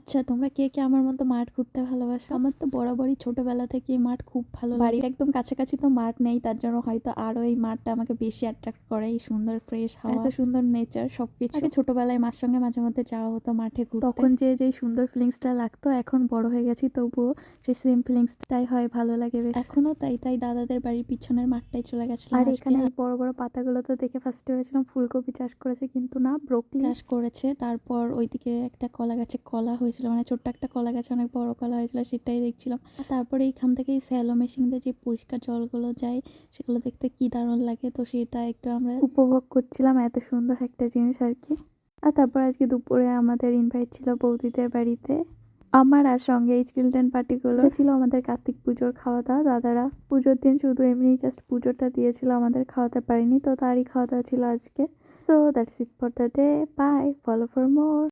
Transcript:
আচ্ছা, তোমরা কে কে আমার মতো মাঠ ঘুরতে ভালোবাসো? আমার তো বরাবরই ছোটবেলা থেকে মাঠ খুব ভালো লাগে। বাড়ির একদম কাছাকাছি তো মাঠ নেই, তার জন্য হয়তো আরো এই মাঠটা আমাকে বেশি অ্যাট্রাক্ট করে। এই সুন্দর ফ্রেশ হাওয়া, এত সুন্দর নেচার সবকিছু। আগে ছোটবেলায় মার সঙ্গে মাঝে মধ্যে যাওয়া হতো মাঠে ঘুরতে। তখন যে সুন্দর ফিলিংসটা লাগতো, এখন বড় হয়ে গেছি তবুও সেই সেম ফিলিংসটাই হয়, ভালো লাগে বেশ। এখনো তাই দাদাদের বাড়ির পিছনের মাঠটাই চলে গেছিলাম। আর এখানে এই বড় বড় পাতাগুলো তো দেখে ফার্স্টে ভেবেছিলাম ফুলকপি চাষ করেছে, কিন্তু না, ব্রোকলি চাষ করেছে। তারপর ওইদিকে একটা কলা গাছে কলা হয়েছিল, মানে ছোট্ট একটা কলা গাছে অনেক বড় কলা হয়েছিল, সেটাই দেখছিলাম। তারপরে এইখান থেকে স্যালো মেশিন দিয়ে যে পরিষ্কার জলগুলো যায়, সেগুলো দেখতে কি দারুণ লাগে। তো সেটা একটু আমরা উপভোগ করছিলাম, এত সুন্দর একটা জিনিস আর কি। আর তারপর আজকে দুপুরে আমাদের ইনভাইট ছিল বৌদিদের বাড়িতে, আমার আর সঙ্গে এই চিলড্রেন পার্টিগুলো ছিল। আমাদের কার্তিক পুজোর খাওয়া দাওয়া, দাদারা পুজোর দিন শুধু এমনি জাস্ট পুজোটা দিয়েছিল, আমাদের খাওয়াতে পারিনি, তো তারই খাওয়া দাওয়া ছিল আজকে। So that's it for the day, bye, follow for more.